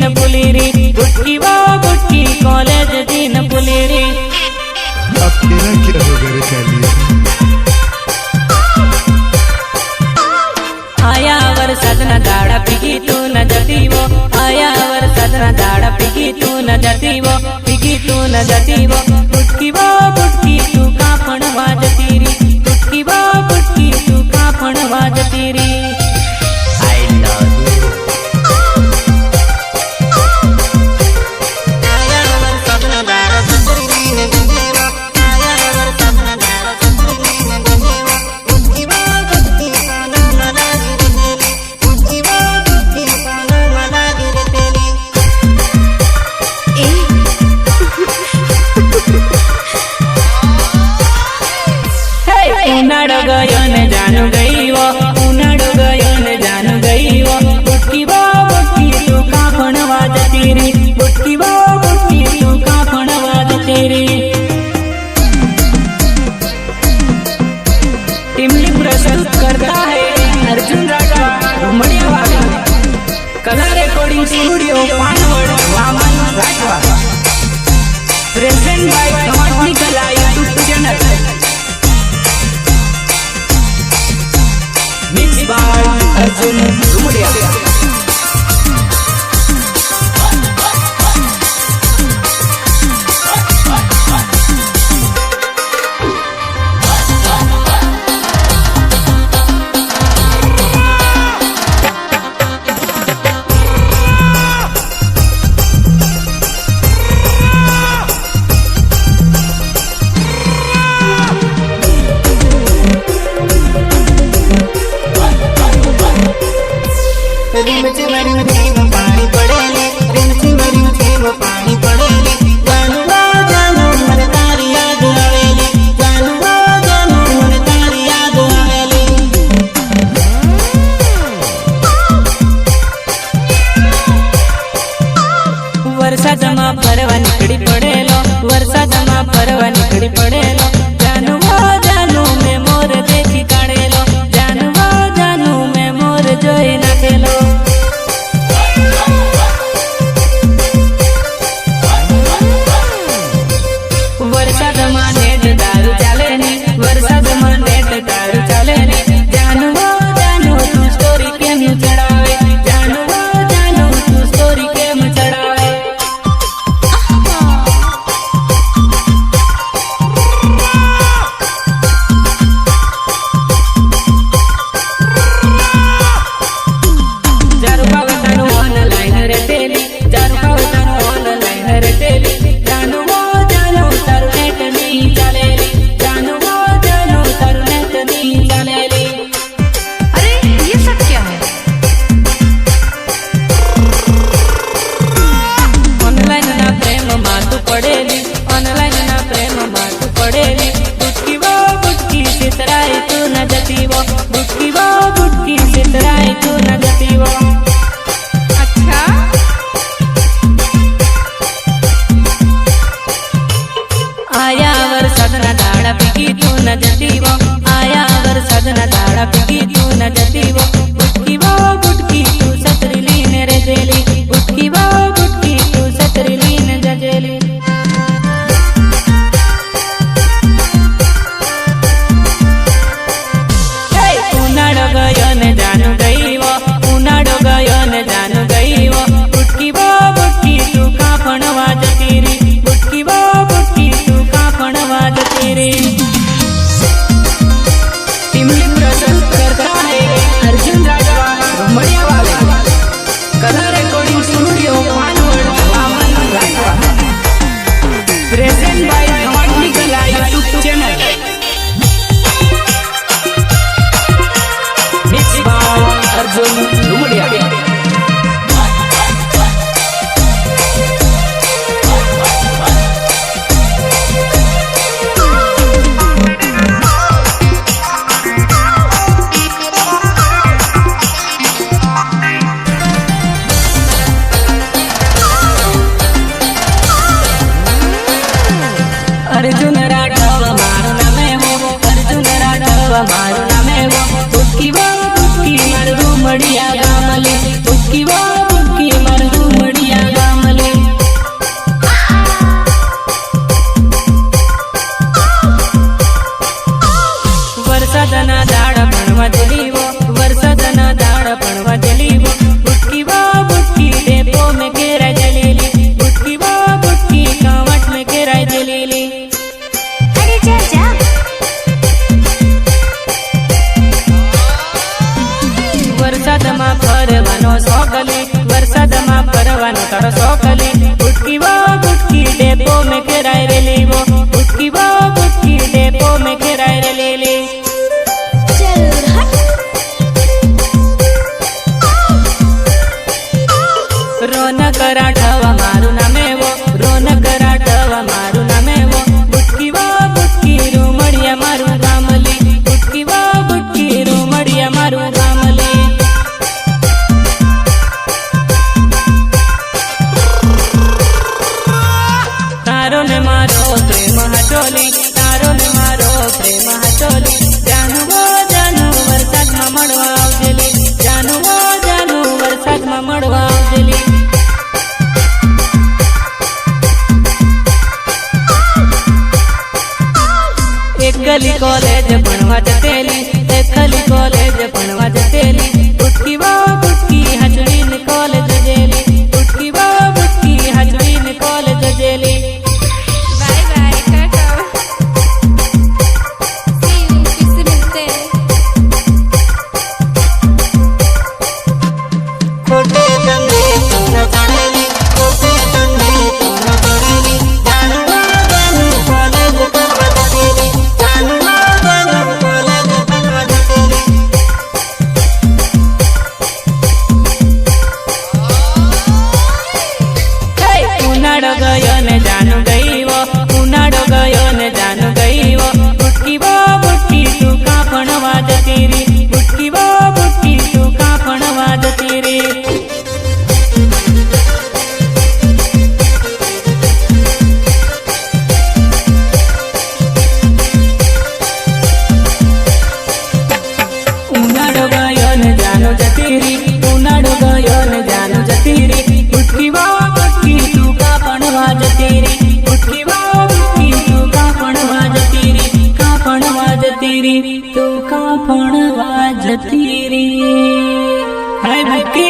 दिन पुली री बुटकी वो बुटकी कॉलेज दिन पुली री। अब तेरा क्या होगा रे कालिया? आया वरसाद ना दाड़ा पीगी तू न जती वो, आया वरसाद ना दाड़ा पीगी तू न जती वो, पीगी तू न जती वो। बुटकी वो बुटकी तू कापण वाजती री, बुटकी वो बुटकी तू कापण वाजती री। I love you. आया वरसाद ना दाड़ा पीगी न जती वो, आया वरसाद ना दाड़ा पीगी न जती वो, बुटकी वो बुटकी काना मला गिरतेली, बुटकी वो बुटकी काना मला गिरतेली। उनाड़ो गयो ने जानू गई वो, उनाड़ो गयो ने जानू गई वो। बुटकी वो बुटकी तू कापण वाजती री, बुटकी वो बुटकी तू कापण वाजती री। टीमली प्रस्तुत करता है अर्जुन राठवा घुमड़िया वाला, Kala recording studio Panwad Vaman Rathwa, present by समाजनी Kala YouTube channel, mix by Arjun Ghumadiya. पानी पड़ेले, पानी पड़ेले, जानू जानू मन तारी याद आवेली, जानू जानू मन तारी याद आवेली। वरसादमा फरवा निकड़ी पड़ेलो, वरसादमा फरवा निकड़ी पड़ेलो, जानू जानू में मोर देखी काढ़ेलो, जानू जानू में मोर जोई नाखेलो। वरसादमा नेट दारू चाले नी, वरसादमा नेट दारू चाले नी, जानू जानू तू स्टोरी केम चढ़ावे, जानू जानू तू स्टोरी केम चढ़ावे। जारू पावतानो ऑनलाइन रेटेली, जारू पावतानो ऑनलाइन रेटेली, जानू जानू तारू नेट नी चालेली, जानू जानू तारू नेट नी चालेली। अरे ये सब क्या है? ऑनलाइन ना प्रेम मातू पड़ेली, ऑनलाइन ना प्रेम मातू पड़ेली, बुटकी वो बुटकी सितराई तू न जती वो, बुटकी वो बुटकी सितराई तू न जती वो। अच्छा आया वरसाद ना दाड़ा पीगी तू न जती वो, आया वरसाद ना दाड़ा पीगी तू न जती वो। बुटकी वो बुटकी तू सतरी लीन रे जेली, बुटकी वो बुटकी तू सतरी लीन जजेली। उनाड़ो गयो ने जानू गई वो, उनाड़ो गयो ने जानू गई वो। बुटकी वो बुटकी तू कापण वाजती री, बुटकी वो बुटकी तू कापण वाजती री। टीमली प्रस्तुत करता है अर्जुन સોકલી વરસાદમાં ફરવાનો તારો સોકલી બુટકી વો બુટકી ડેપો મેં ખેરાય રે લેવો બુટકી વો બુટકી ડેપો મેં ખેરાય રે લે લે રોનક રાઠવા મારું નામ એવો રોનક રાઠવા મારું નામ એવો બુટકી વો બુટકી રૂમડિયા મારું ગામલી બુટકી વો બુટકી રૂમડિયા મારું ગામલી તારો ને મારો પ્રેમ હચોલી તારો ને મારો પ્રેમ હચોલી જાનવો જાનુ વરસાદમાં મળવા આવજેલી જાનવો જાનુ વરસાદમાં મળવા આવજેલી એકલી કોલેજ ભણવા જતેલી એકલી કોલેજ ભણવા જતેલી બુટકી વો બુટકી હચડીને કોલેજ જેલી બુટકી વો બુટકી હચડીને કોલેજ જેલી bye bye tata see you फिर से मिलते हैं ખોટે તને તું ન જાણેલી ખોટે તને તું ન જાણેલી જાનવા જાનુ કોલેજ કરવા જતેલી જાનવા જાનુ કોલેજ કરવા જતેલી ઉનાળો ગયો ને જાનુ ગઈવો ઉનાળો ગયો ને જાનુ ગઈવો બુટકી વો બુટકી તું કાં ભણવા જતી રી બુટકી વો બુટકી તું કાં ભણવા જતી રી ઉનાળો ગયો ને જાનુ જતી રી ઉનાળો ગયો ને જાનુ જતી રી બુટકી વો બુટકી તું કાં ભણવા જતી રી બુટકી વો બુટકી તું કાં ભણવા જતી રી કાં ભણવા જતી રી તું કાં ભણવા જતી રી હાય બુટકી